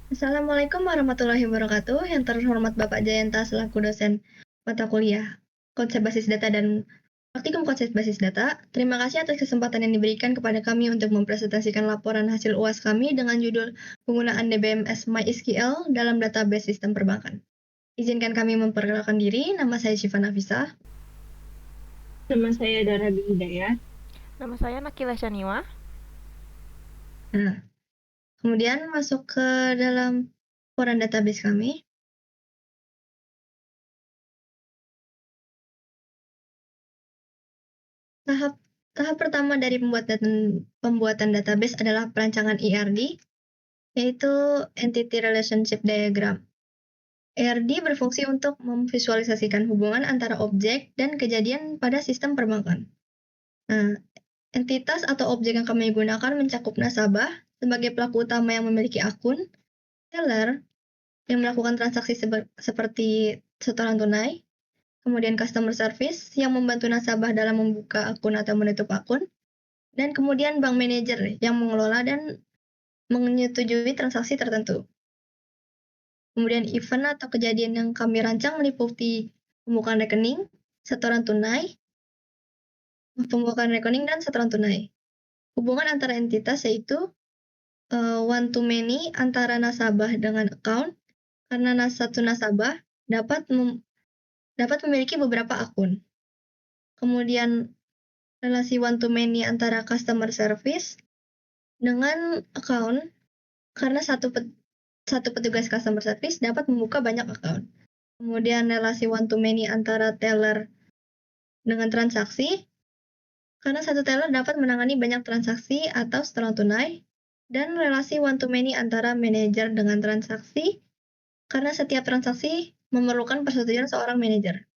Assalamualaikum warahmatullahi wabarakatuh. Yang terhormat Bapak Jayanta selaku dosen mata kuliah konsep basis data dan praktikum konsep basis data. Terima kasih atas kesempatan yang diberikan kepada kami untuk mempresentasikan laporan hasil UAS kami dengan judul penggunaan DBMS MySQL dalam database sistem perbankan. Izinkan kami memperkenalkan diri. Nama saya Syifa Nafisa. Nama saya Dara Hidayat. Nama saya Nakila Shaniwa. Nah, kemudian masuk ke dalam laporan database kami. Tahap pertama dari pembuatan database adalah perancangan ERD, yaitu Entity Relationship Diagram. ERD berfungsi untuk memvisualisasikan hubungan antara objek dan kejadian pada sistem perbankan. Nah, entitas atau objek yang kami gunakan mencakup nasabah sebagai pelaku utama yang memiliki akun, teller yang melakukan transaksi seperti setoran tunai, kemudian customer service yang membantu nasabah dalam membuka akun atau menutup akun, dan kemudian bank manager yang mengelola dan menyetujui transaksi tertentu. Kemudian event atau kejadian yang kami rancang meliputi pembukaan rekening, setoran tunai, dan setoran tunai. Hubungan antara entitas yaitu one to many antara nasabah dengan account, karena satu nasabah dapat memiliki beberapa akun. Kemudian relasi one to many antara customer service dengan account, karena satu petugas customer service dapat membuka banyak account. Kemudian relasi one to many antara teller dengan transaksi, karena satu teller dapat menangani banyak transaksi atau setoran tunai, dan relasi one to many antara manajer dengan transaksi, karena setiap transaksi memerlukan persetujuan seorang manajer.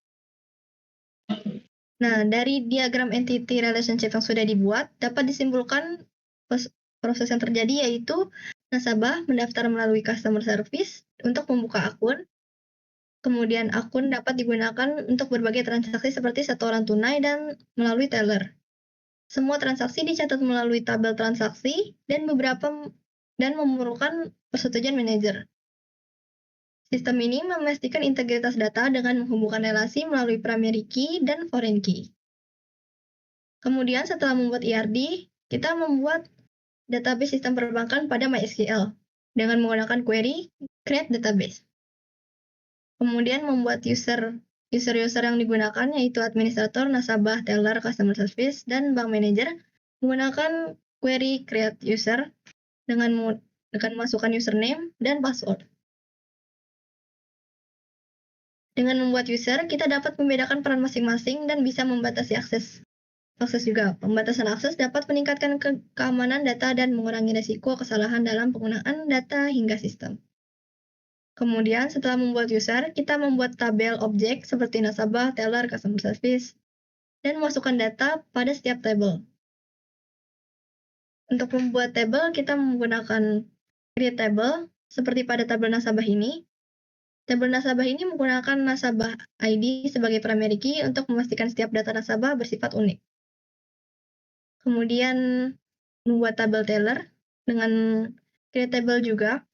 Nah, dari diagram entity relationship yang sudah dibuat, dapat disimpulkan proses yang terjadi yaitu nasabah mendaftar melalui customer service untuk membuka akun. Kemudian akun dapat digunakan untuk berbagai transaksi seperti setoran tunai dan melalui teller. Semua transaksi dicatat melalui tabel transaksi dan memerlukan persetujuan manajer. Sistem ini memastikan integritas data dengan menghubungkan relasi melalui primary key dan foreign key. Kemudian setelah membuat ERD, kita membuat database sistem perbankan pada MySQL dengan menggunakan query create database. Kemudian membuat user yang digunakan yaitu administrator, nasabah, teller, customer service, dan bank manager menggunakan query create user dengan masukkan username dan password. Dengan membuat user, kita dapat membedakan peran masing-masing dan bisa membatasi akses juga. Pembatasan akses dapat meningkatkan keamanan data dan mengurangi risiko kesalahan dalam penggunaan data hingga sistem. Kemudian setelah membuat user, kita membuat tabel objek seperti nasabah, teller, customer service, dan masukkan data pada setiap tabel. Untuk membuat tabel, kita menggunakan create table seperti pada tabel nasabah ini. Tabel nasabah ini menggunakan nasabah ID sebagai primary key untuk memastikan setiap data nasabah bersifat unik. Kemudian membuat tabel teller dengan create table juga.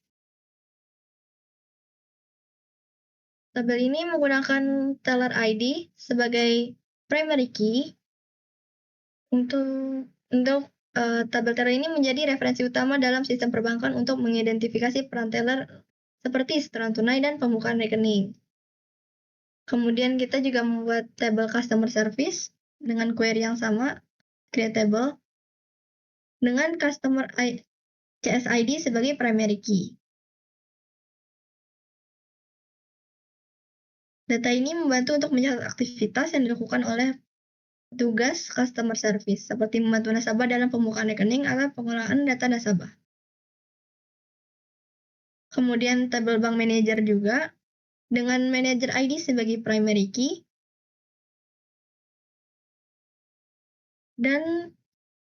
Tabel ini menggunakan teller ID sebagai primary key untuk tabel teller ini menjadi referensi utama dalam sistem perbankan untuk mengidentifikasi peran teller seperti setoran tunai dan pembukaan rekening. Kemudian kita juga membuat tabel customer service dengan query yang sama, create table, dengan customer CSID sebagai primary key. Data ini membantu untuk mencatat aktivitas yang dilakukan oleh petugas customer service, seperti membantu nasabah dalam pembukaan rekening atau pengolahan data nasabah. Kemudian tabel bank manager juga dengan manager ID sebagai primary key dan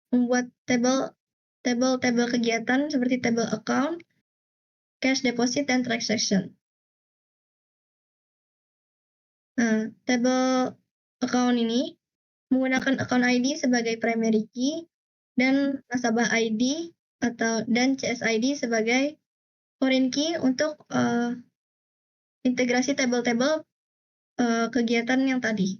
membuat tabel kegiatan seperti tabel account, cash deposit, dan transaction. Nah, tabel account ini menggunakan account ID sebagai primary key dan nasabah ID dan CSID sebagai foreign key untuk integrasi tabel-tabel kegiatan yang tadi.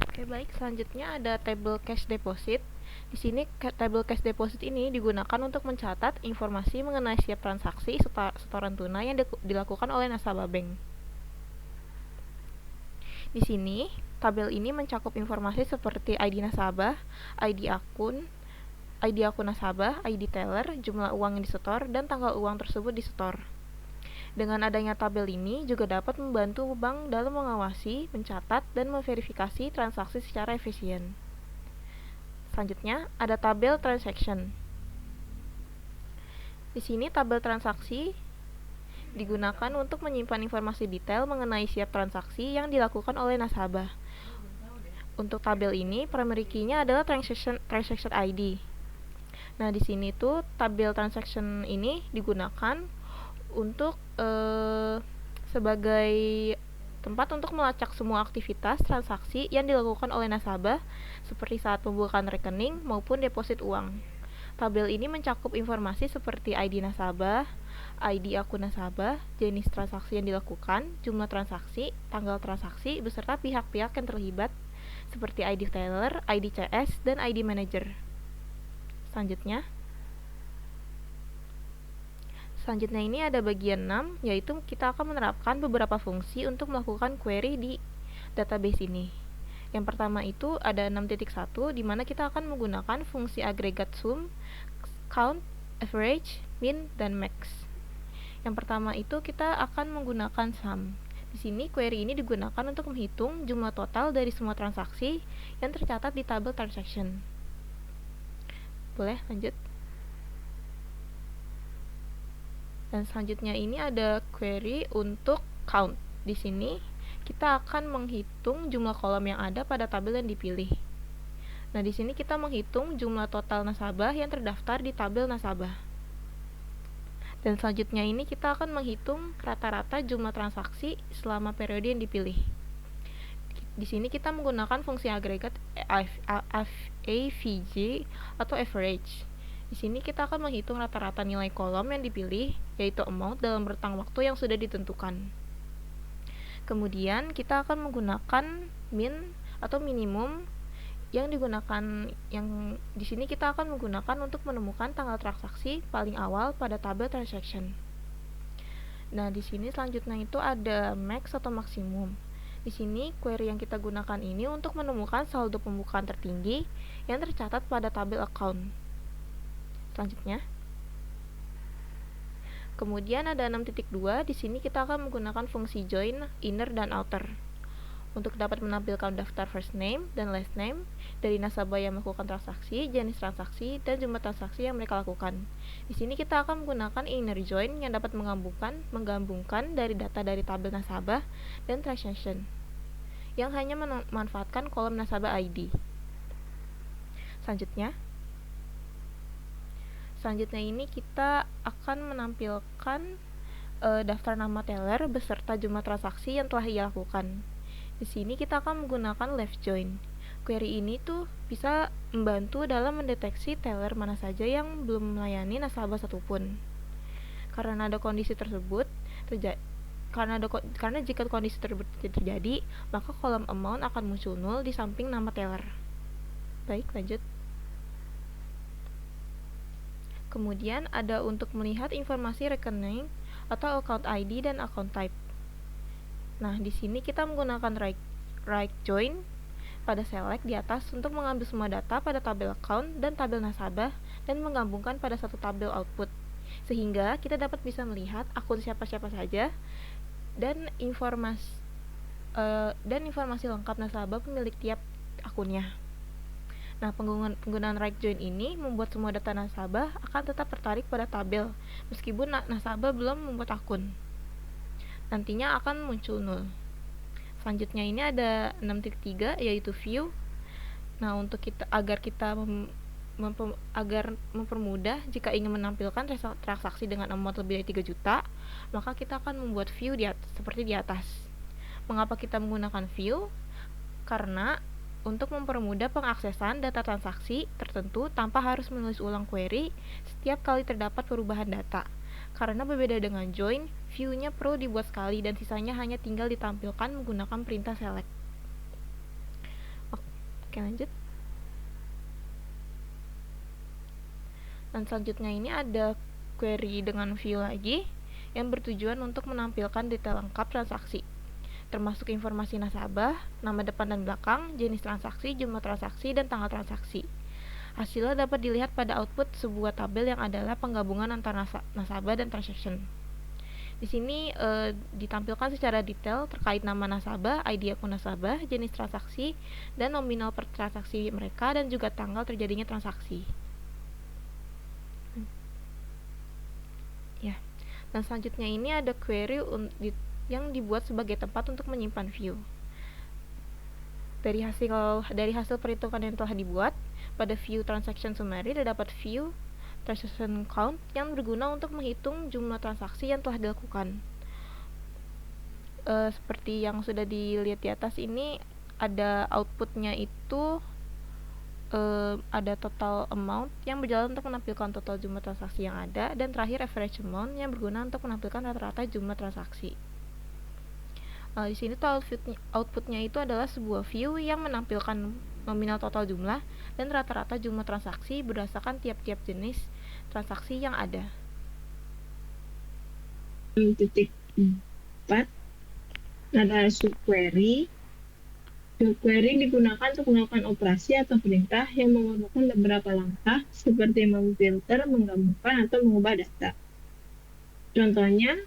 Oke, baik. Selanjutnya ada table cash deposit. Di sini table cash deposit ini digunakan untuk mencatat informasi mengenai setiap transaksi setoran tunai yang dilakukan oleh nasabah bank. Di sini, tabel ini mencakup informasi seperti ID nasabah, ID akun nasabah, ID teller, jumlah uang yang disetor, dan tanggal uang tersebut disetor. Dengan adanya tabel ini juga dapat membantu bank dalam mengawasi, mencatat, dan memverifikasi transaksi secara efisien. Selanjutnya, ada tabel transaction. Di sini tabel transaksi digunakan untuk menyimpan informasi detail mengenai setiap transaksi yang dilakukan oleh nasabah. Untuk tabel ini, primary key-nya adalah transaction ID. Nah, di sini tuh tabel transaction ini digunakan untuk sebagai tempat untuk melacak semua aktivitas transaksi yang dilakukan oleh nasabah seperti saat pembukaan rekening maupun deposit uang. Tabel ini mencakup informasi seperti ID nasabah, ID akun nasabah, jenis transaksi yang dilakukan, jumlah transaksi, tanggal transaksi, beserta pihak-pihak yang terlibat seperti ID teller, ID CS, dan ID manager. Selanjutnya ini ada bagian 6, yaitu kita akan menerapkan beberapa fungsi untuk melakukan query di database ini. Yang pertama itu ada 6.1, di mana kita akan menggunakan fungsi agregat sum, count, average, min, dan max. Yang pertama itu kita akan menggunakan sum. Di sini query ini digunakan untuk menghitung jumlah total dari semua transaksi yang tercatat di tabel transaction. Boleh lanjut? Dan selanjutnya ini ada query untuk count. Di sini kita akan menghitung jumlah kolom yang ada pada tabel yang dipilih. Nah, di sini kita menghitung jumlah total nasabah yang terdaftar di tabel nasabah. Dan selanjutnya ini kita akan menghitung rata-rata jumlah transaksi selama periode yang dipilih. Di sini kita menggunakan fungsi agregat AVG atau average. Di sini kita akan menghitung rata-rata nilai kolom yang dipilih, yaitu amount dalam rentang waktu yang sudah ditentukan. Kemudian kita akan menggunakan min atau minimum yang di sini kita akan menggunakan untuk menemukan tanggal transaksi paling awal pada tabel transaction. Nah, di sini selanjutnya itu ada max atau maksimum. Di sini query yang kita gunakan ini untuk menemukan saldo pembukaan tertinggi yang tercatat pada tabel account. Selanjutnya, kemudian ada 6.2. Di sini kita akan menggunakan fungsi join, inner, dan outer untuk dapat menampilkan daftar first name dan last name dari nasabah yang melakukan transaksi, jenis transaksi, dan jumlah transaksi yang mereka lakukan. Di sini kita akan menggunakan inner join yang dapat menggabungkan dari data dari tabel nasabah dan transaction yang hanya memanfaatkan kolom nasabah ID. Selanjutnya ini kita akan menampilkan daftar nama teller beserta jumlah transaksi yang telah ia lakukan. Di sini kita akan menggunakan left join. Query ini tuh bisa membantu dalam mendeteksi teller mana saja yang belum melayani nasabah satupun. Karena jika kondisi tersebut terjadi, maka kolom amount akan muncul 0 di samping nama teller. Baik, lanjut. Kemudian ada untuk melihat informasi rekening atau account ID dan account type. Nah, di sini kita menggunakan right join pada select di atas untuk mengambil semua data pada tabel account dan tabel nasabah dan menggabungkan pada satu tabel output. Sehingga kita dapat bisa melihat akun siapa-siapa saja dan informasi lengkap nasabah pemilik tiap akunnya. Nah, penggunaan right join ini membuat semua data nasabah akan tetap tertarik pada tabel meskipun nasabah belum membuat akun. Nantinya akan muncul 0. Selanjutnya ini ada 6.3 yaitu view. Nah, untuk agar mempermudah jika ingin menampilkan transaksi dengan amount lebih dari 3 juta, maka kita akan membuat view seperti di atas. Mengapa kita menggunakan view? Karena untuk mempermudah pengaksesan data transaksi tertentu tanpa harus menulis ulang query setiap kali terdapat perubahan data. Karena berbeda dengan join, view-nya perlu dibuat sekali dan sisanya hanya tinggal ditampilkan menggunakan perintah select. Oke, lanjut. Dan selanjutnya ini ada query dengan view lagi yang bertujuan untuk menampilkan detail lengkap transaksi, termasuk informasi nasabah, nama depan dan belakang, jenis transaksi, jumlah transaksi, dan tanggal transaksi. Hasilnya dapat dilihat pada output sebuah tabel yang adalah penggabungan antara nasabah dan transaction. Di sini ditampilkan secara detail terkait nama nasabah, ID akun nasabah, jenis transaksi, dan nominal per transaksi mereka, dan juga tanggal terjadinya transaksi. Ya. Dan selanjutnya ini ada query yang dibuat sebagai tempat untuk menyimpan view. Dari hasil perhitungan yang telah dibuat, pada view transaction summary terdapat view transaction count yang berguna untuk menghitung jumlah transaksi yang telah dilakukan. Seperti yang sudah dilihat di atas ini, ada outputnya itu ada total amount yang berjalan untuk menampilkan total jumlah transaksi yang ada, dan terakhir average amount yang berguna untuk menampilkan rata-rata jumlah transaksi. Di sini tuh outputnya itu adalah sebuah view yang menampilkan nominal total jumlah dan rata-rata jumlah transaksi berdasarkan tiap-tiap jenis transaksi yang ada. 6.4 ada subquery. Subquery digunakan untuk melakukan operasi atau perintah yang memerlukan beberapa langkah seperti memfilter, menggabungkan, atau mengubah data. Contohnya,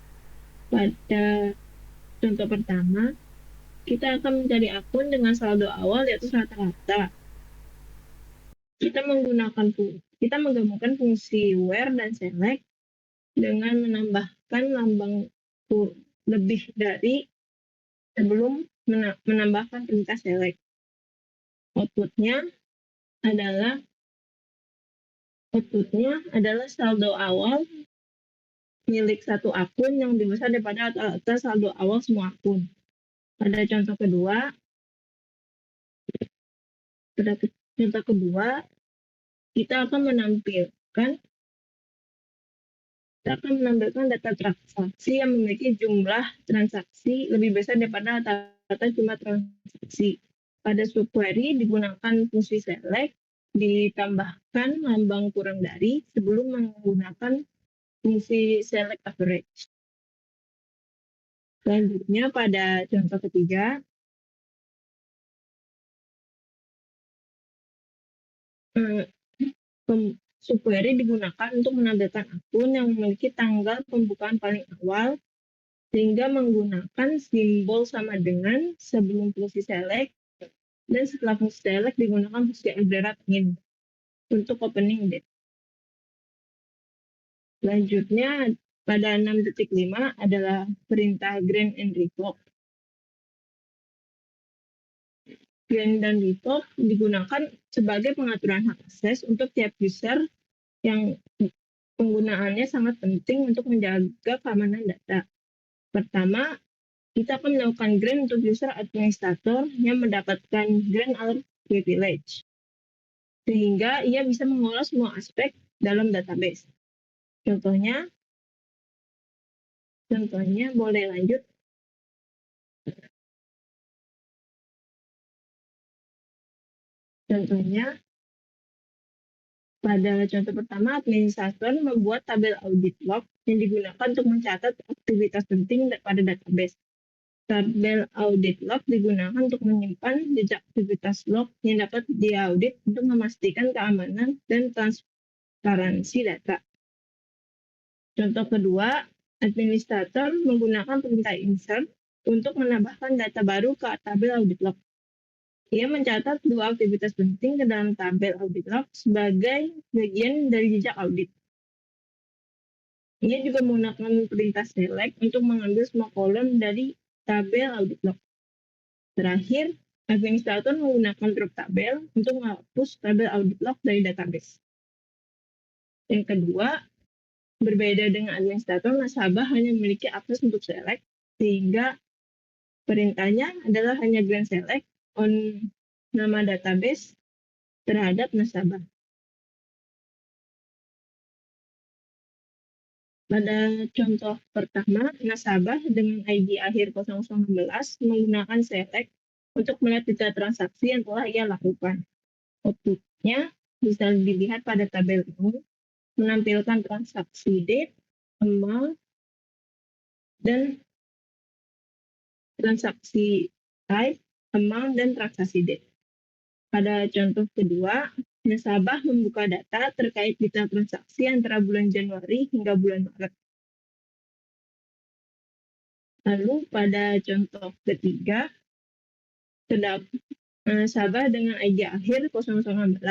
pada contoh pertama, kita akan mencari akun dengan saldo awal di atas rata-rata. Kita menggabungkan fungsi where dan select dengan menambahkan lambang lebih dari sebelum menambahkan perintah select. Outputnya adalah saldo awal milik satu akun yang lebih besar daripada rata-rata saldo awal semua akun. Pada contoh kedua, kita akan menampilkan data transaksi yang memiliki jumlah transaksi lebih besar daripada rata-rata jumlah transaksi. Pada subquery digunakan fungsi select, ditambahkan lambang kurang dari sebelum menggunakan fungsi select average. Selanjutnya pada contoh ketiga, subquery digunakan untuk menampilkan akun yang memiliki tanggal pembukaan paling awal, sehingga menggunakan simbol sama dengan sebelum fungsi select, dan setelah fungsi select digunakan fungsi aggregate in untuk opening date. Selanjutnya pada 6.5 adalah perintah grant and revoke. Grant dan revoke digunakan sebagai pengaturan hak akses untuk tiap user yang penggunaannya sangat penting untuk menjaga keamanan data. Pertama, kita akan melakukan grant untuk user administrator yang mendapatkan grant or privilege, sehingga ia bisa mengolah semua aspek dalam database. Contohnya boleh lanjut. Contohnya, pada contoh pertama, administrator membuat tabel audit log yang digunakan untuk mencatat aktivitas penting pada database. Tabel audit log digunakan untuk menyimpan jejak aktivitas log yang dapat diaudit untuk memastikan keamanan dan transparansi data. Contoh kedua, administrator menggunakan perintah insert untuk menambahkan data baru ke tabel audit log. Ia mencatat dua aktivitas penting ke dalam tabel audit log sebagai bagian dari jejak audit. Ia juga menggunakan perintah select untuk mengambil semua kolom dari tabel audit log. Terakhir, administrator menggunakan drop tabel untuk menghapus tabel audit log dari database. Yang kedua, berbeda dengan administrator, nasabah hanya memiliki akses untuk select, sehingga perintahnya adalah hanya grant select on nama database terhadap nasabah. Pada contoh pertama, nasabah dengan ID akhir 0016 menggunakan select untuk melihat data transaksi yang telah ia lakukan. Outputnya bisa dilihat pada tabel ini, menampilkan transaksi date, amount, dan transaksi type, amount, dan transaksi date. Pada contoh kedua, nasabah membuka data terkait detail transaksi antara bulan Januari hingga bulan Maret. Lalu pada contoh ketiga, nasabah dengan ID akhir 0016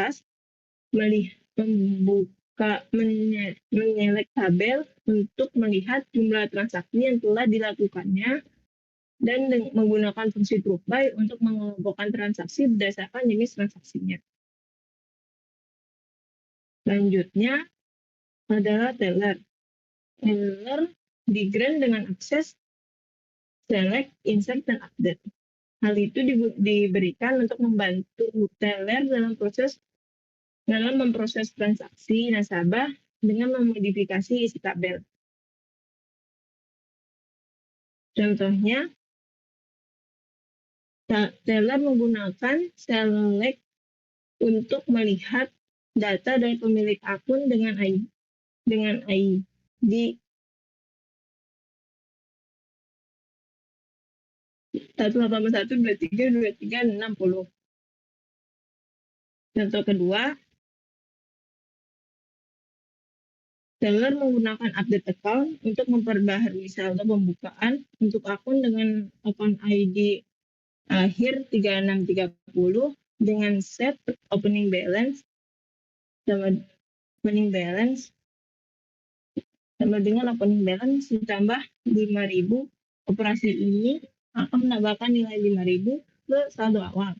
menyelek tabel untuk melihat jumlah transaksi yang telah dilakukannya dan menggunakan fungsi group by untuk mengelompokkan transaksi berdasarkan jenis transaksinya. Selanjutnya adalah teller. Teller di-grant dengan akses select, insert, dan update. Hal itu diberikan untuk membantu teller dalam memproses transaksi nasabah dengan memodifikasi isi tabel. Contohnya, teller menggunakan select untuk melihat data dari pemilik akun dengan ID 181232360. Contoh kedua, teller menggunakan update account untuk memperbaharui saldo pembukaan untuk akun dengan akun ID akhir 3630 dengan set opening balance sama dengan opening balance ditambah 5.000. Operasi ini akan menambahkan nilai 5.000 ke saldo awal.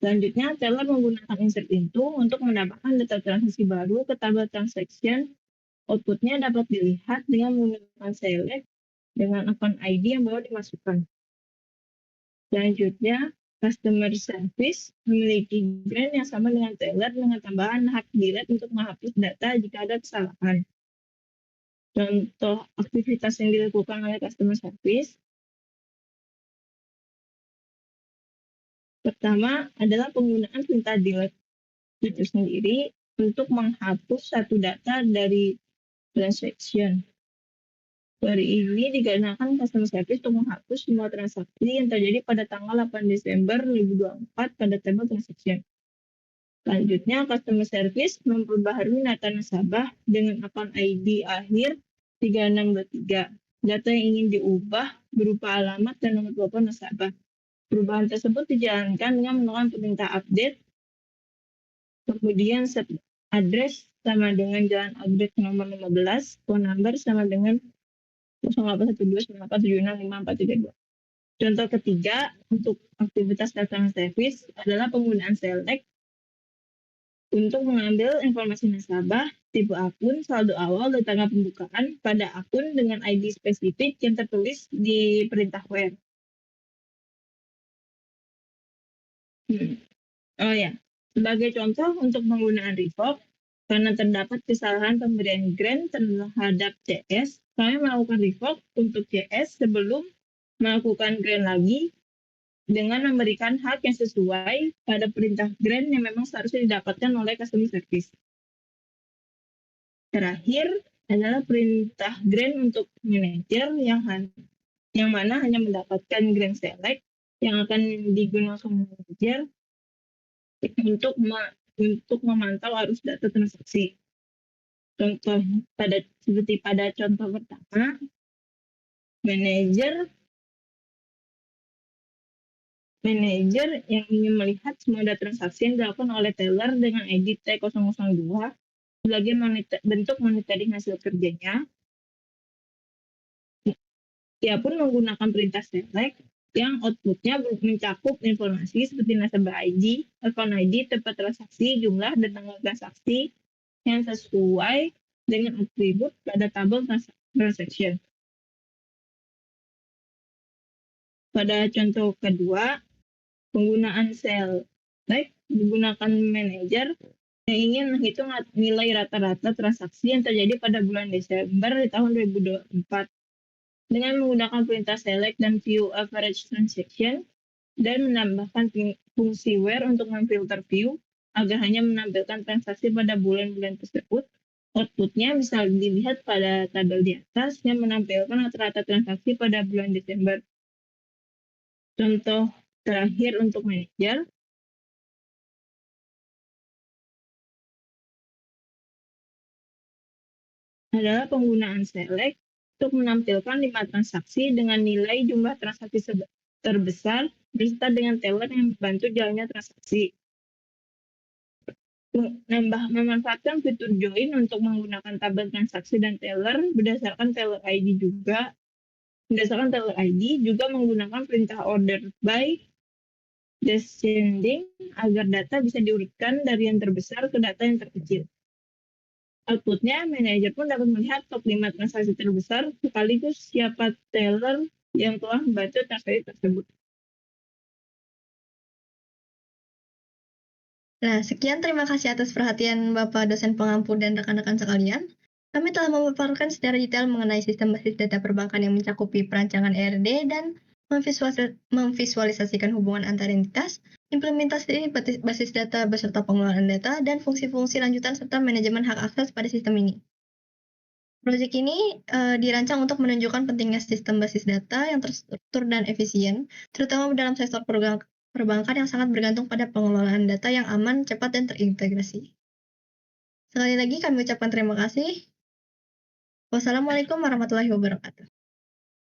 Selanjutnya, teller menggunakan insert into untuk menambahkan data transaksi baru ke tabel transaction. Outputnya dapat dilihat dengan menggunakan select dengan akun ID yang baru dimasukkan. Selanjutnya, customer service memiliki grant yang sama dengan teller dengan tambahan hak delete untuk menghapus data jika ada kesalahan. Contoh aktivitas yang dilakukan oleh customer service. Pertama adalah penggunaan perintah delete itu sendiri untuk menghapus satu data dari transaction. Query ini digunakan customer service untuk menghapus semua transaksi yang terjadi pada tanggal 8 Desember 2024 pada tabel transaction. Selanjutnya, customer service memperbaharui data nasabah dengan akun ID akhir 3623. Data yang ingin diubah berupa alamat dan nomor telepon nasabah. Perubahan tersebut dijalankan dengan menggunakan perintah update, kemudian set address sama dengan jalan update nomor 15, phone number sama dengan 081294765432. Contoh ketiga untuk aktivitas customer service adalah penggunaan select untuk mengambil informasi nasabah, tipe akun, saldo awal, dan tanggal pembukaan pada akun dengan ID spesifik yang tertulis di perintah where. Sebagai contoh untuk penggunaan revoke, karena terdapat kesalahan pemberian grant terhadap CS, kami melakukan revoke untuk CS sebelum melakukan grant lagi dengan memberikan hak yang sesuai pada perintah grant yang memang seharusnya didapatkan oleh customer service. Terakhir adalah perintah grant untuk manager yang mana hanya mendapatkan grant select yang akan digunakan manager untuk memantau arus data transaksi. Contoh seperti pada contoh pertama, manajer yang ingin melihat semua data transaksi yang dilakukan oleh teller dengan ID T002 sebagai bentuk monitoring hasil kerjanya. Dia pun menggunakan perintah select yang outputnya mencakup informasi seperti nasabah ID, account ID, tempat transaksi, jumlah, dan tanggal transaksi yang sesuai dengan atribut pada tabel transaction. Pada contoh kedua, Penggunaan Select digunakan manajer yang ingin menghitung nilai rata-rata transaksi yang terjadi pada bulan Desember di tahun 2024 dengan menggunakan perintah select dan view average transaction dan menambahkan fungsi where untuk memfilter view agar hanya menampilkan transaksi pada bulan-bulan tersebut. Outputnya bisa dilihat pada tabel di atas yang menampilkan rata-rata transaksi pada bulan Desember. Contoh terakhir untuk manajer adalah penggunaan select untuk menampilkan 5 transaksi dengan nilai jumlah transaksi terbesar beserta dengan teller yang membantu jalannya transaksi. Memanfaatkan fitur join untuk menggunakan tabel transaksi dan teller berdasarkan teller ID juga. Berdasarkan teller ID juga menggunakan perintah order by descending agar data bisa diurutkan dari yang terbesar ke data yang terkecil. Outputnya, manajer pun dapat melihat top 5 transaksi terbesar sekaligus siapa teller yang telah membantu transaksi tersebut. Nah, sekian terima kasih atas perhatian Bapak dosen pengampu dan rekan-rekan sekalian. Kami telah memaparkan secara detail mengenai sistem basis data perbankan yang mencakupi perancangan ERD dan memvisualisasikan hubungan antar entitas, implementasi basis data beserta pengelolaan data, dan fungsi-fungsi lanjutan serta manajemen hak akses pada sistem ini. Proyek ini dirancang untuk menunjukkan pentingnya sistem basis data yang terstruktur dan efisien, terutama dalam sektor perbankan yang sangat bergantung pada pengelolaan data yang aman, cepat, dan terintegrasi. Sekali lagi kami ucapkan terima kasih. Wassalamualaikum warahmatullahi wabarakatuh.